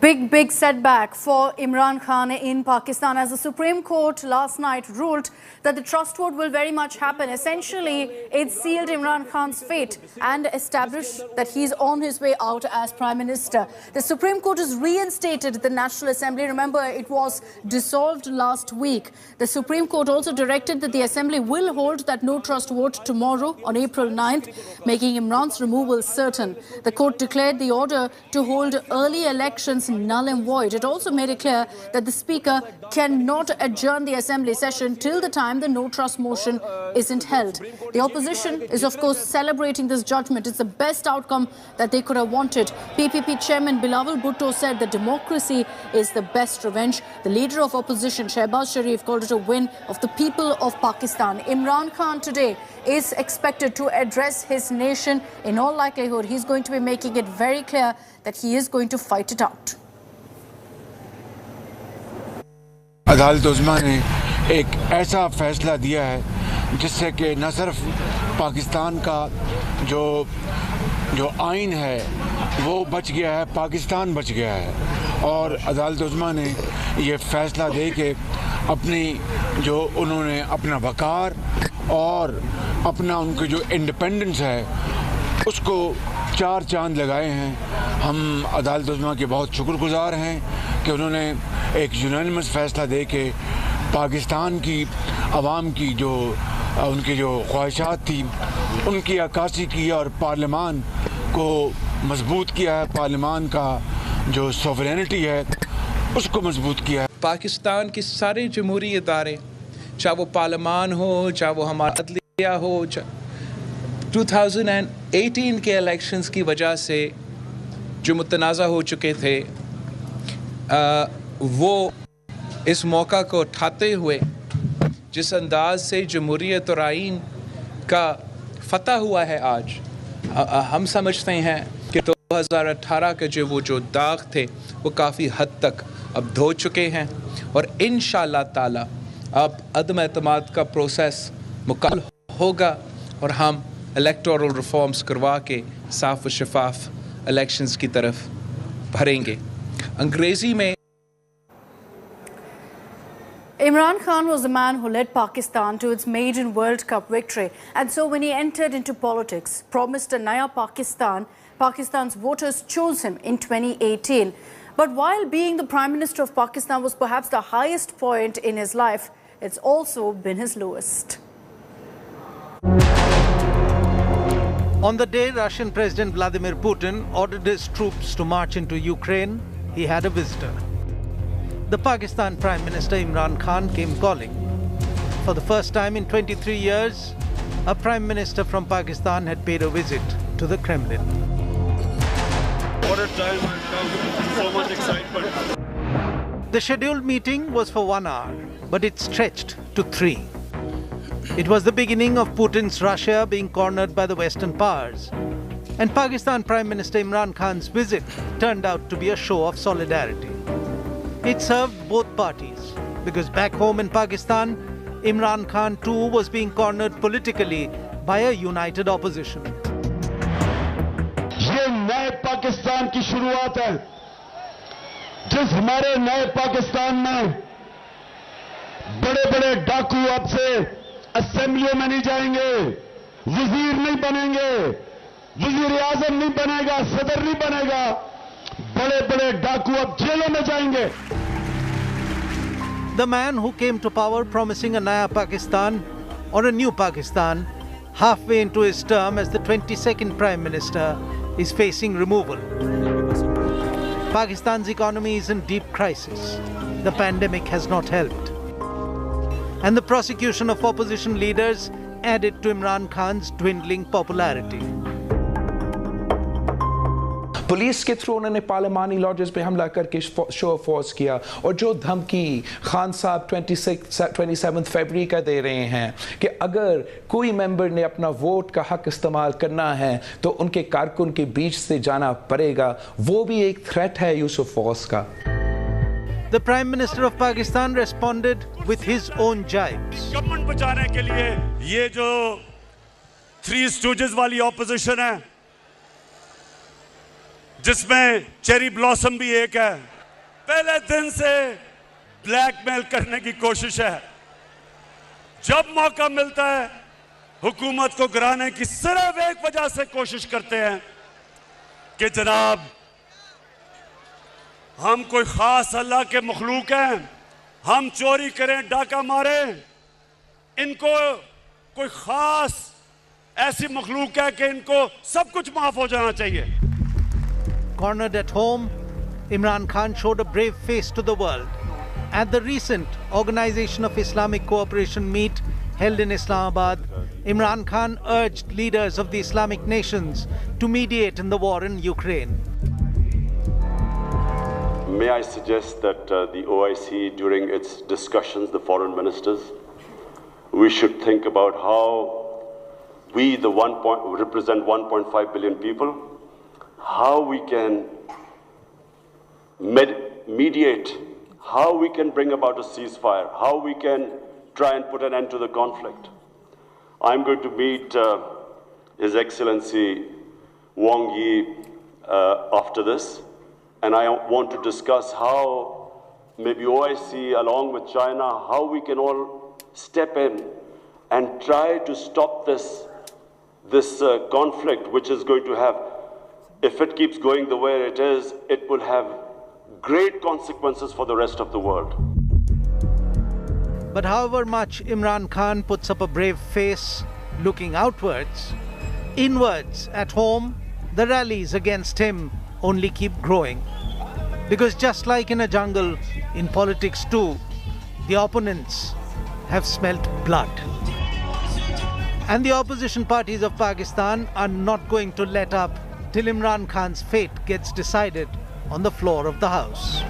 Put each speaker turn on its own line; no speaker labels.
Big setback for Imran Khan in Pakistan as the Supreme Court last night ruled that the trust vote will very much happen. Essentially, it sealed Imran Khan's fate and established that he's on his way out as Prime Minister. The Supreme Court has reinstated the National Assembly. Remember, it was dissolved last week. The Supreme Court also directed that the Assembly will hold that no trust vote tomorrow on April 9th, making Imran's removal certain. The court declared the order to hold early elections null and void. It also made it clear that the Speaker cannot adjourn the Assembly session till the time the no trust motion isn't held. The opposition is, of course, celebrating this judgment. It's the best outcome that they could have wanted. PPP Chairman Bilawal Bhutto said that democracy is the best revenge. The leader of opposition, Shehbaz Sharif, called it a win of the people of Pakistan. Imran Khan today is expected to address his nation. In all likelihood, he's going to be making it very clear that he is going to fight it out.
अदालत उज़्मा ने एक ऐसा फैसला दिया है जिससे कि न सिर्फ पाकिस्तान का जो आइन है वो बच गया है, पाकिस्तान बच गया है। और अदालत उज़्मा ने ये फैसला दे के अपनी जो उन्होंने अपना वक़ार और अपना उनकी जो इंडिपेंडेंस है उसको चार चांद लगाए हैं। हम अदालत उज़्मा के बहुत शुक्रगुज़ार हैं कि उन्होंने एक यूनानिमस फ़ैसला दे के पाकिस्तान की आवाम की जो उनकी जो ख्वाहिशात थी उनकी अक्कासी की और पार्लियामान को मजबूत किया है। पार्लियामान का जो सॉवरेनिटी है उसको मजबूत किया है।
पाकिस्तान के सारे जमहूरी इदारे, चाहे वो पार्लियामान हो, चाहे वो हमारा अदलिया हो, 2018 के इलेक्शंस की वजह से जो मुतनाज़ा हो चुके थे वो इस मौका को उठाते हुए जिस अंदाज से जमहूरियत और आइन का फतह हुआ है आज, हम समझते हैं कि 2018 के जो दाग थे वो काफ़ी हद तक अब धो चुके हैं और इंशाअल्लाह ताला अब अदम एतमाद का प्रोसेस मुकम्मल होगा और हम इलेक्टोरल रिफॉर्म्स करवा के साफ व शफाफ इलेक्शंस की तरफ भरेंगे। अंग्रेजी में
Imran Khan was the man who led Pakistan to its maiden World Cup victory. And so when he entered into politics, promised a Naya Pakistan, Pakistan's voters chose him in 2018. But while being the Prime Minister of Pakistan was perhaps the highest point in his life, it's also been his lowest.
On the day Russian President Vladimir Putin ordered his troops to march into Ukraine, he had a visitor. The Pakistan Prime Minister Imran Khan came calling. For the first time in 23 years, a Prime Minister from Pakistan had paid a visit to the Kremlin.
What a time I've come, so much excitement.
The scheduled meeting was for 1 hour, but it stretched to 3. It was the beginning of Putin's Russia being cornered by the Western powers. And Pakistan Prime Minister Imran Khan's visit turned out to be a show of solidarity. It served both parties, because back home in Pakistan, Imran Khan too was being cornered politically by a united opposition.
ये नए पाकिस्तान की शुरुआत है, जिस हमारे नए पाकिस्तान में बड़े-बड़े डाकू अब से असेंबलियों में नहीं जाएंगे, वजीर नहीं बनेंगे, वजीर आजम नहीं बनेगा, सदर नहीं बनेगा, बड़े-बड़े डाकू अब जेलों में जाएंगे.
The man who came to power promising a Naya Pakistan or a new Pakistan halfway into his term as the 22nd Prime Minister is facing removal. Pakistan's economy is in deep crisis. The pandemic has not helped. And the prosecution of opposition leaders added to Imran Khan's dwindling popularity.
Police के through उन्होंने parliamentary lodges पे हमला करके show off force किया और जो धमकी खान साहब 27 फरवरी का दे रहे हैं कि अगर कोई मेंबर ने अपना वोट का हक इस्तेमाल करना है तो उनके कारकुन के बीच से जाना पड़ेगा, वो भी एक थ्रेट है यूज ऑफ फोर्स का.
The Prime Minister of Pakistan responded with his own jibes.
Government बचाने के लिए ये जो थ्री स्टूजेस वाली ऑपोजिशन है जिसमें चेरी ब्लॉसम भी एक है। पहले दिन से ब्लैकमेल करने की कोशिश है। जब मौका मिलता है हुकूमत को गिराने की सिर्फ एक वजह से कोशिश करते हैं कि जनाब हम कोई खास अल्लाह के मखलूक हैं, हम चोरी करें, डाका मारें, इनको कोई खास ऐसी मखलूक है कि इनको सब कुछ माफ हो जाना चाहिए।
Cornered at home, Imran Khan showed a brave face to the world. At the recent Organization of Islamic Cooperation meet held in Islamabad, Imran Khan urged leaders of the Islamic nations to mediate in the war in Ukraine.
May I suggest that the OIC, during its discussions, the foreign ministers, we should think about how we, represent 1.5 billion people, how we can mediate, how we can bring about a ceasefire, how we can try and put an end to the conflict. I'm going to meet His Excellency Wang Yi after this, and I want to discuss how maybe OIC along with China, how we can all step in and try to stop this conflict, which is going to have, if it keeps going the way it is, it will have great consequences for the rest of the world.
But however much Imran Khan puts up a brave face looking outwards, inwards at home, the rallies against him only keep growing. Because just like in a jungle, in politics too, the opponents have smelt blood. And the opposition parties of Pakistan are not going to let up till Imran Khan's fate gets decided on the floor of the House.